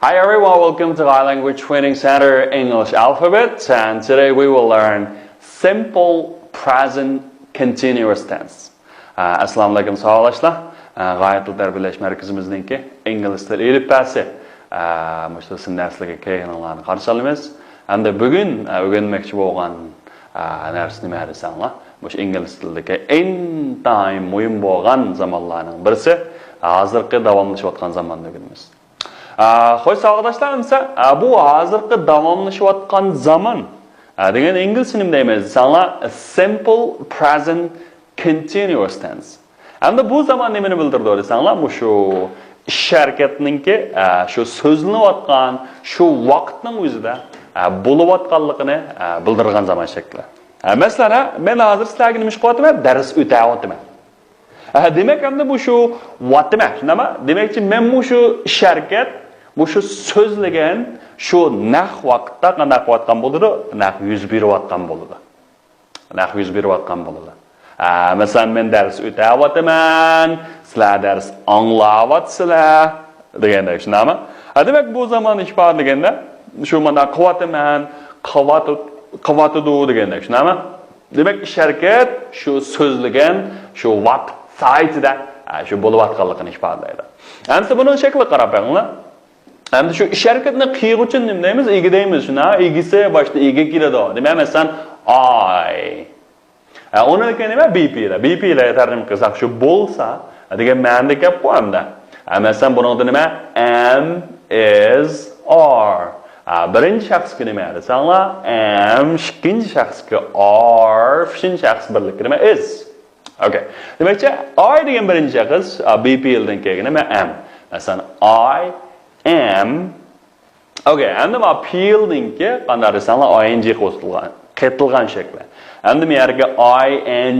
Hi everyone, welcome to our Language Training Center English Alphabet, and today we will learn simple present continuous tense. Assalamu alaikum sağolashlar. G'oyatli birlesh markazimizningki ئىنگىلىزتىلى ئېلىپبەسى mushtasim darslarga kelganlarni qarshi olamiz. Hamda bugun o'rganmoqchi bo'lgan dars nima desanglar, mush ingliz tilidagi eng muhim bo'lgan zamonlarning birisi hozirgi davomlashayotgan zamonni o'rganamiz. Xo'sh savoqdoshlar, bu hozirgi davomlashayotgan zaman degan ingliz tilida nima deymiz desanglar, simple present continuous tense. Hamda bu zaman nimani bildirdi desanglar, shu ish harakatininki shu so'zlanayotgan shu vaqtning o'zida bo'layotganligini bildirgan zaman shakli. Masalan, men hozir sizlarga nima qilyapman? Dars o'tayapman. Demak, hamda bu shu vaqtma, nima? Demakki, men bu shu ish harakat, bu shu so'zlagan shu naq vaqtda qanday qilayotgan bo'ladi? Naq yuz berayotgan bo'ladi. Naq yuz berayotgan bo'ladi. Masalan, men dars o'tayapman, sizlar dars anglayapsizlar degandek, shunami? Demak, bu zaman ifodalaganda shu mana qilyapman, qilyapti degandek, shunami? Demak, ish harakat shu so'zlagan shu vaqt saytida shu bo'layotganligini ifodalaydi. Endi buni shakli qarab qo'yinglar. Endi shu ish harakatni qilib uchun nima deymiz? Ega deymiz, shuna. Egisi boshda ega keladi. Demak, masalan, I. Onun nima? BP da. BP da tarjima qilsak shu bo'lsa degan ma'noda gap qo'yamda. Masalan, buningda nima? Am, is, are. Birinchi shaxsga nima desanglar? Am, ikkinchi shaxsga are, uchinchi shaxs birlik nima? Is. Okay. Demakchi, I degan birinchi shaxs BP dan kelgan nima? Am. Masalan, I am. Okay, endi ma feel-dinki qanday desanglar ing qo'shilgan, qaytilgan shakli. Endi men yerga ing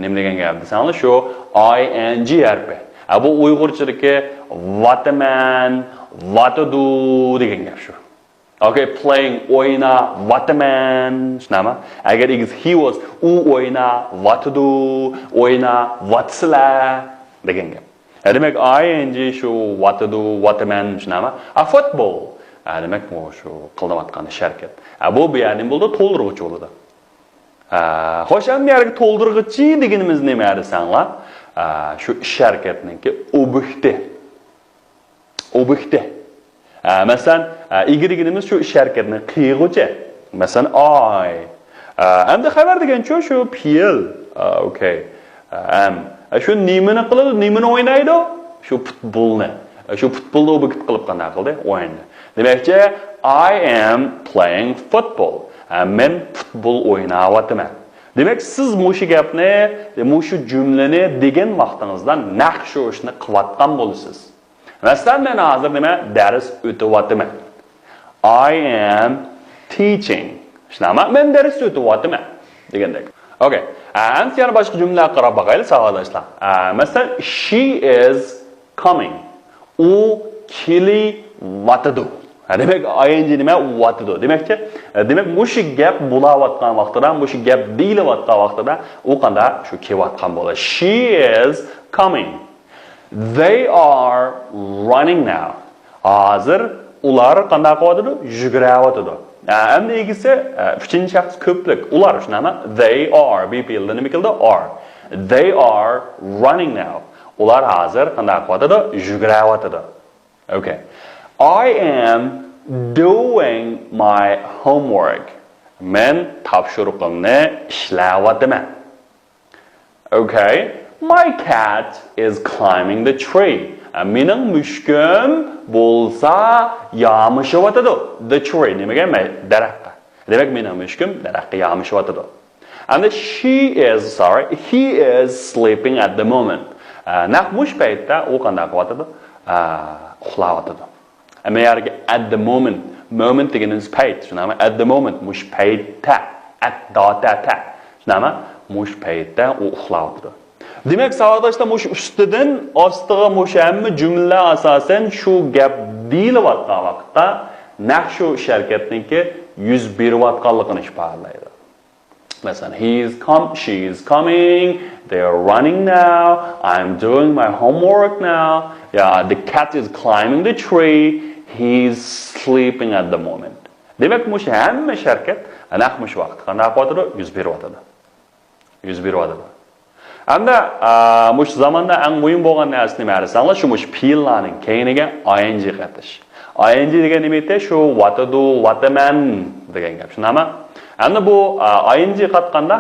nima degan gap desanglar, shu ing harfi. Bu uyg'urchadagi wataman, watadu degan gap shu. Okay, playing o'yna, wataman, shunami? Agar he was u o'yna, watadu, o'yna, watslar degan gap. Demak, ing shu watadu, wataman, shunami? Football. Demak, bu shu qilayotgan harakat. Bu ya'ni bo'ldi to'ldiruvchi bo'ladi. Xo'sh, endi yerga to'ldiruvchi deganimiz nima desanglar? Shu ish harakatininki ob'ekti. Ob'ekti. Masalan, deganimiz shu ish harakatini qilg'uvchi. Masalan, I. Endi xabar degancha shu feel. Okay. Shu nimani qiladi? Nimani o'ynaydi? Shu futbolni. Shu futbolni ob'ekt qilib qanday qildi? O'ynadi. Demakchi, I am playing football. Men futbol o'ynayapman. Demak, siz mushu gapni, mushu jumlani degan vaqtingizda naq shu ishni qilayotgan bo'lasiz. Masalan, men hozir nima dars o'tyapman. I am teaching. Shunami? Men dars o'tyapman degandek. Okay. Endi yana boshqa jumlalar qarab boqaylik, savodoshlar. Masalan, she is coming. U kelyapti. Demak, ing nima? Watidu. Demakchi, demak, mushu gap bo'layotgan vaqtida, mushu gap deyilayotgan vaqtida u qanday shu kelayotgan bo'ladi. She is coming. They are running now. Hozir ular qanday qilyapti? Yugurayapti. Endi egisi uchinchi shaxs ko'plik. Ular shunami? They are. BP da nima keldi? Are. They are running now. Ular hozir qanday qilyapti? Yugurayapti. Okay. I am doing my homework. Men topshiriqimni ishlayapman. Okay. My cat is climbing the tree. Mening mushkum bo'lsa yamishyapti. The tree nimaga? Daraxtga. Demak, mening mushkum daraxtga yamishyapti. And he is sleeping at the moment. Naq mush paytda u qanday qilyapti? Uxlayapti. America at the moment deganimiz payt, shunami? At the moment mush paytda, at data. Shunami? Mush paytda u uxlayapti. Demak, savodoshlar mush ustidan ostiga mush hamma jumla asosan shu gap deyilayotgan vaqtda naq shu harakatniki yuz berayotganligini ifodalaydi. Masalan, she is coming, they are running now, I'm doing my homework now, the cat is climbing the tree, he's sleeping at the moment. Demek mush hamma sharkat aniq mush vaqt qanday qodir yuz beryotadi. Yuz beryotadi. Hamda mush zamonda eng muhim bo'lgan narsa nima desanglar, shu mush fe'llarning keyiniga ing qatish. Ing degan nima edi? Shu what to do, what a man degan gap. Shunami? Hamda bu ing qatqanda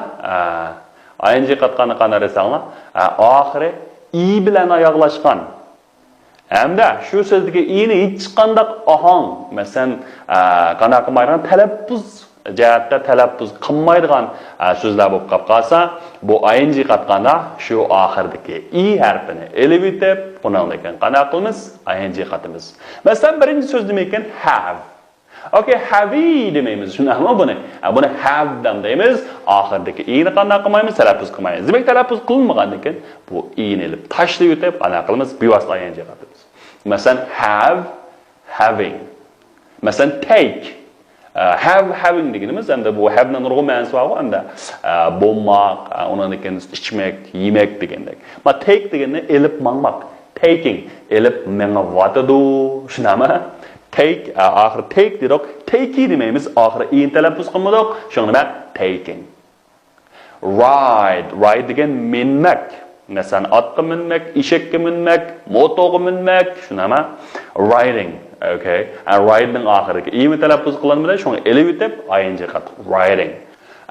qanday desanglar, oxiri i bilan oyoqlashgan. Hamda shu so'zdagi i'ni hech qanday ohang, masalan, qanday qilmaydigan talaffuz jihatda talaffuz qilmaydigan so'zlar bo'lib qolsa, bu ing qatqanda shu oxirdagi i harfini elib o'tib, bundan keyin qanday qilamiz? Ing qatimiz. Masalan, birinchi so'z nima ekan? Have. Okay, have demaymiz. Shunaqmi buni? Buni have deymiz. Oxirdagi i'ni qanday qilmaymiz? Talaffuz qilmaymiz. Demak, talaffuz qilinmagandan keyin bu i'ni elib tashlab o'tib, qanday qilamiz? Bevosita ing qatimiz. Masalan, have, having. Masalan, take. Having deganimiz hamda bu have-dan nurg'un ma'nosi bor, hamda bo'lmoq, undan keyin ichmak, yemak degandek. Ma take deganda elib mangmoq. Taking, elib mang'yotidi, shunami? Take, oxiri take dedik. Take demaymiz, oxiri in talaffuz qilmadik. Shuni nima? Taking. Ride degan minmak. Masalan, otga minmak, eshakka minmak, motoga minmak, shunami? Riding. Okay, and riding oxiriga i talaffuz qilinmadi, shuni elib o'tib ing qat. Riding.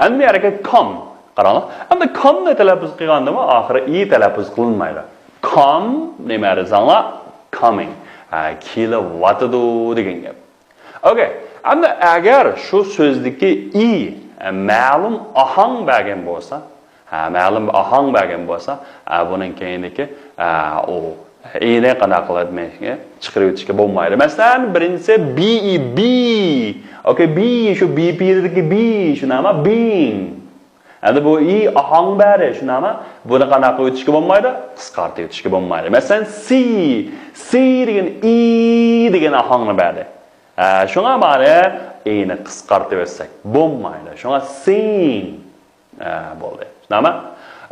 Endi bu yerga come. Qaranglar. Endi come ni talaffuz qilganda oxiri i talaffuz qilinmaydi. Come nima desanglar? Coming. Kelayotidi degan gap. Okay, endi agar shu so'zdagi i ma'lum ohang bergan bo'lsa, buning keyiniki u i'ni qanday qiladigan chiqarib o'tishga bo'lmaydi. Masalan, birinchisi be. Okay, be shu BP'dagi be, shunami? Being. Endi bu i ohang bari, shunami? Buni qanday qilib o'tishga bo'lmaydi? Qisqartirib o'tishga bo'lmaydi. Masalan, see degan i degan ohangni bari. Shunga bari i'ni qisqartirib o'tsak bo'lmaydi. Shunga sing bo'ldi. Shunami?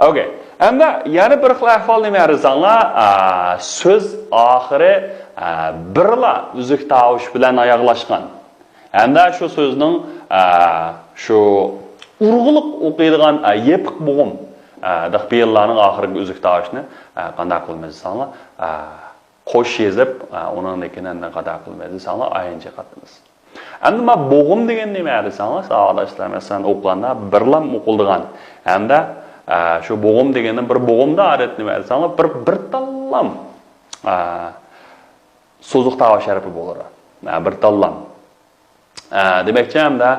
Okay. Endi yana bir xil ahvol nima desanglar, so'z oxiri birla uzuk tovush bilan oyoqlashgan. Endi shu so'zning shu urg'uliq o'qiydigan yepiq bo'g'im fe'llarning oxirgi uzuk tovushni qanday qilamiz desanglar, qo'sh yezib, undan keyin qanday qilamiz desanglar, ing qatimiz. Endi ma bo'g'im degan nima desanglar, savolashlar masalan o'qiganda birlam o'qildigan. Endi shu bo'g'im deganda bir bo'g'imda odat nima desanglar, bir tallam so'zuq tovush harfi bo'ladi. Bir tallam. Demakchi hamda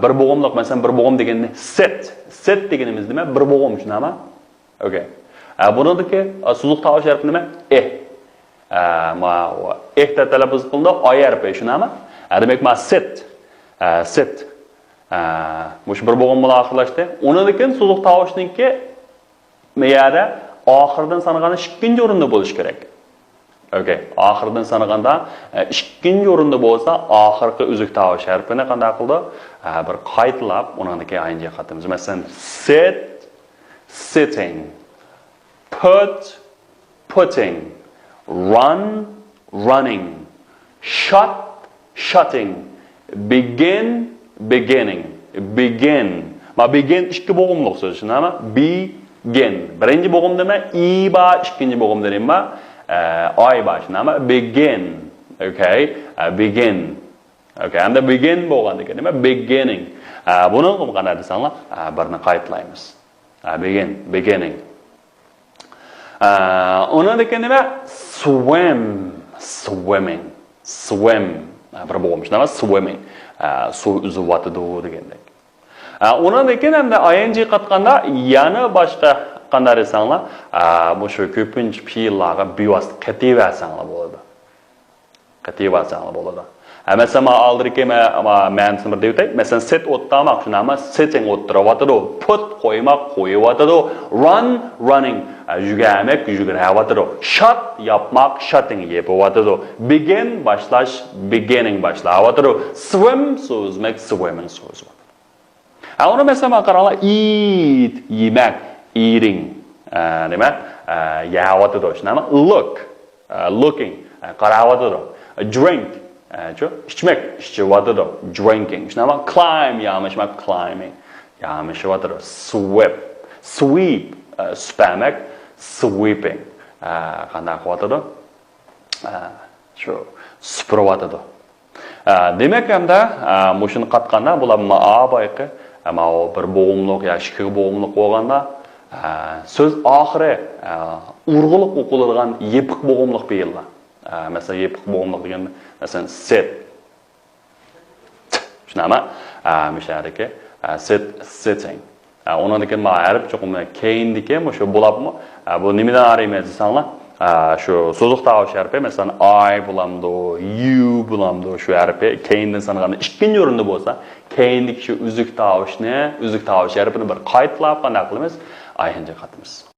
bir bo'g'imliq, masalan, bir bo'g'im deganda set deganimiz nima? Bir bo'g'im, shunami? Okay. Buningdagi so'zuq tovush harfi nima? Ma ta talaffuz qilindi, oy harfi, shunami? Demak, ma set. Mush bir bo'g'im bilan oxirlashdi. Undan keyin so'zuq tovushningki meyada oxirdan sanaganda ikkinchi o'rinda bo'lish kerak. Okay, oxirdan sanaganda ikkinchi o'rinda bo'lsa, oxirgi uzuk tovush harfini qanday qildi? Bir qaytlab, undan keyin ing qatimiz. Masalan, sit, sitting, putting, run, running, shut, shutting, beginning. Ma begin ikki bo'g'imliq so'z, shunami? Begin. Birinchi bo'g'im nima? I ba, ikkinchi bo'g'im nima? Oy ba, shunami? Begin. Okay, begin. Okay, endi begin bo'lganda nima? Beginning. Buni qanday desanglar, birini qaytlaymiz. Beginning. Undan keyin nima? Swimming. Bir bo'g'im, shunami? Swimming. Suv uzyotidi degandek. Undan keyin hamda ing qatganda yana boshqa qanday desanglar, bu shu ko'pincha fe'llarga bevosita qativatsanglar bo'ladi. Masalan, oldingi ma'nosini bir deb o'tay. Masalan, sit o'ttirmoq, shunami? Sitting o'ttiryotidi, put qo'ymoq, qo'yayotidi, run, running, yugamak, yugurayotidi, shut yapmoq, shutting yapayotidi, begin boshlash, beginning boshlayotidi, swim so'zmak, swimming so'zmak. Uni masalan qaranglar, eat, yemak, eating, nima? Yeyotidi, shunami? Look, looking, qarayotidi. Drink. İçmek. İçivadır. Drinking. Şuna climb. Yağmışmak climbing. Yağmışıvadır. Sweep. Sweep. Süpürmek. Sweeping. Qanaqıvadır? Şu süpürüvadır. Demek hem de muşunu qatqanda bular ma'abayqı ama o bir boğumluq ya ikki boğumluq bo'lganda söz oxiri urg'uliq o'qiladigan yepiq boğumluq deyiladi. Mesela yepiq boğumluq degan mesela sit. Shunama mishadiki sitting. Onun için ma'arif cho'qim keyindiki shu bo'labmi? Bu nimadan araymiz desanlar? Şu so'zliq tovush harfi mesela I bulamdı, you bulamdı şu harfi keyindan sanaganda ikkinchi o'rinda bo'lsa, keyindiki shu uzuk tovush harfini bir qaytlab qanday qilamiz? Ayincha qatimiz.